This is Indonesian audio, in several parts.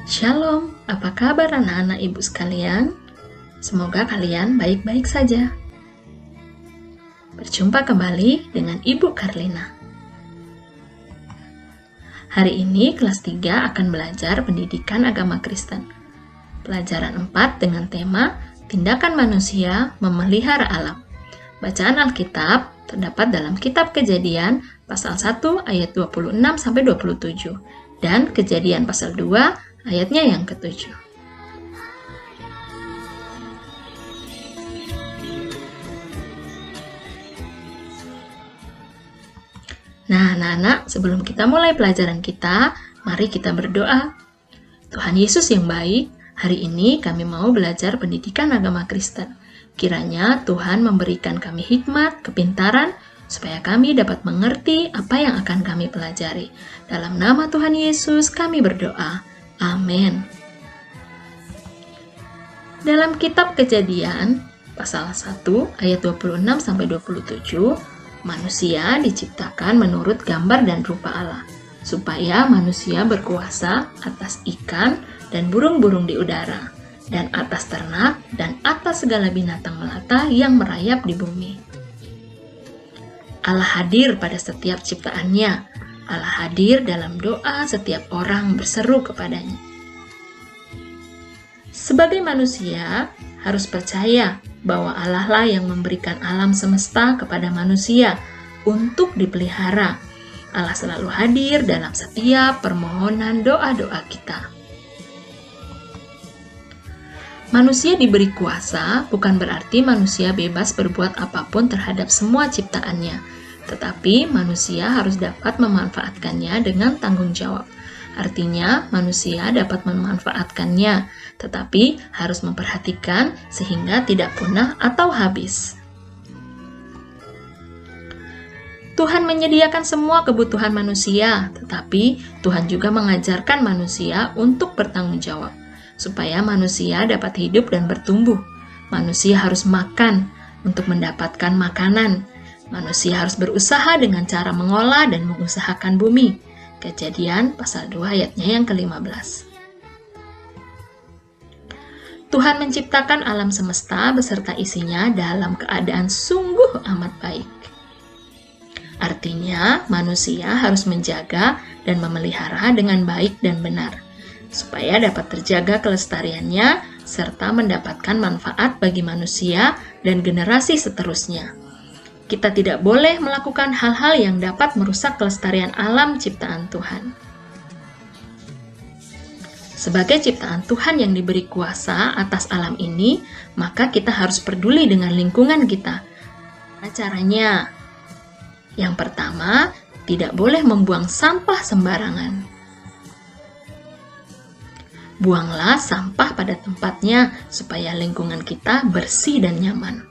Shalom, apa kabar anak-anak ibu sekalian? Semoga kalian baik-baik saja. Berjumpa kembali dengan Ibu Karlina. Hari ini kelas 3 akan belajar pendidikan agama Kristen. Pelajaran 4 dengan tema Tindakan Manusia Memelihara Alam. Bacaan Alkitab terdapat dalam Kitab Kejadian pasal 1 ayat 26-27 dan Kejadian pasal 2 ayatnya yang ke-7. Nah, anak-anak, sebelum kita mulai pelajaran kita, mari kita berdoa. Tuhan Yesus yang baik, hari ini kami mau belajar pendidikan agama Kristen. Kiranya Tuhan memberikan kami hikmat, kepintaran, supaya kami dapat mengerti apa yang akan kami pelajari. Dalam nama Tuhan Yesus kami berdoa. Amin. Dalam kitab Kejadian, pasal 1 ayat 26-27, manusia diciptakan menurut gambar dan rupa Allah, supaya manusia berkuasa atas ikan dan burung-burung di udara, dan atas ternak dan atas segala binatang melata yang merayap di bumi. Allah hadir pada setiap ciptaannya. Allah hadir dalam doa setiap orang berseru kepadanya. Sebagai manusia, harus percaya bahwa Allah lah yang memberikan alam semesta kepada manusia untuk dipelihara. Allah selalu hadir dalam setiap permohonan doa-doa kita. Manusia diberi kuasa bukan berarti manusia bebas berbuat apapun terhadap semua ciptaannya. Tetapi manusia harus dapat memanfaatkannya dengan tanggung jawab. Artinya, manusia dapat memanfaatkannya, tetapi harus memperhatikan sehingga tidak punah atau habis. Tuhan menyediakan semua kebutuhan manusia, tetapi Tuhan juga mengajarkan manusia untuk bertanggung jawab, supaya manusia dapat hidup dan bertumbuh. Manusia harus makan untuk mendapatkan makanan. Manusia harus berusaha dengan cara mengolah dan mengusahakan bumi. Kejadian pasal 2 ayatnya yang ke-15. Tuhan menciptakan alam semesta beserta isinya dalam keadaan sungguh amat baik. Artinya, manusia harus menjaga dan memelihara dengan baik dan benar, supaya dapat terjaga kelestariannya serta mendapatkan manfaat bagi manusia dan generasi seterusnya. Kita tidak boleh melakukan hal-hal yang dapat merusak kelestarian alam ciptaan Tuhan. Sebagai ciptaan Tuhan yang diberi kuasa atas alam ini, maka kita harus peduli dengan lingkungan kita. Caranya, yang pertama, tidak boleh membuang sampah sembarangan. Buanglah sampah pada tempatnya supaya lingkungan kita bersih dan nyaman.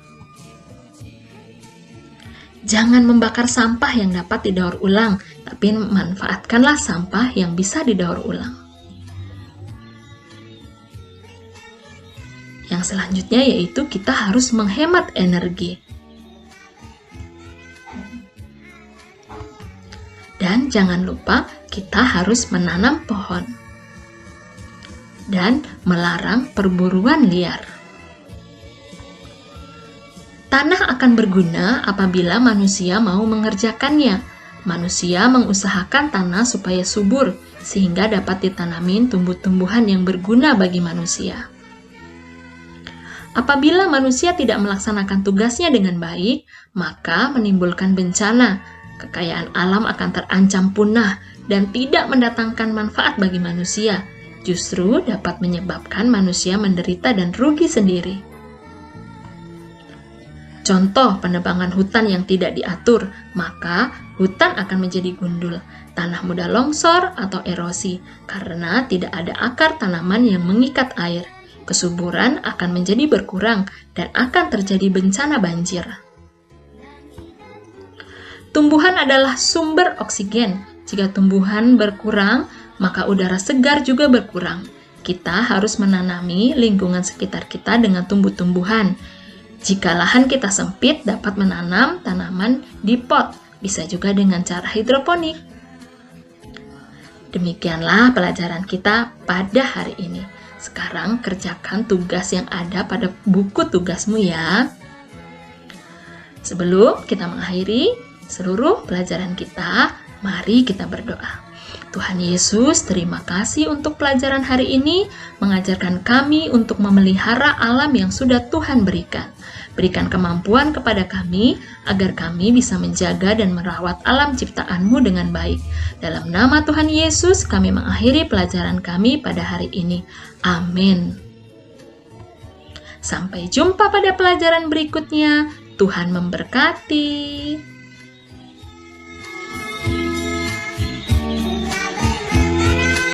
Jangan membakar sampah yang dapat didaur ulang, tapi manfaatkanlah sampah yang bisa didaur ulang. Yang selanjutnya yaitu kita harus menghemat energi. Dan jangan lupa kita harus menanam pohon. Dan melarang perburuan liar. Tanah akan berguna apabila manusia mau mengerjakannya. Manusia mengusahakan tanah supaya subur, sehingga dapat ditanamin tumbuh-tumbuhan yang berguna bagi manusia. Apabila manusia tidak melaksanakan tugasnya dengan baik, maka menimbulkan bencana. Kekayaan alam akan terancam punah dan tidak mendatangkan manfaat bagi manusia. Justru dapat menyebabkan manusia menderita dan rugi sendiri. Contoh penebangan hutan yang tidak diatur, maka hutan akan menjadi gundul, tanah mudah longsor atau erosi, karena tidak ada akar tanaman yang mengikat air. Kesuburan akan menjadi berkurang dan akan terjadi bencana banjir. Tumbuhan adalah sumber oksigen. Jika tumbuhan berkurang, maka udara segar juga berkurang. Kita harus menanami lingkungan sekitar kita dengan tumbuh-tumbuhan. Jika lahan kita sempit, dapat menanam tanaman di pot, bisa juga dengan cara hidroponik. Demikianlah pelajaran kita pada hari ini. Sekarang kerjakan tugas yang ada pada buku tugasmu ya. Sebelum kita mengakhiri seluruh pelajaran kita, mari kita berdoa. Tuhan Yesus, terima kasih untuk pelajaran hari ini, mengajarkan kami untuk memelihara alam yang sudah Tuhan berikan. Berikan kemampuan kepada kami, agar kami bisa menjaga dan merawat alam ciptaan-Mu dengan baik. Dalam nama Tuhan Yesus, kami mengakhiri pelajaran kami pada hari ini. Amin. Sampai jumpa pada pelajaran berikutnya. Tuhan memberkati.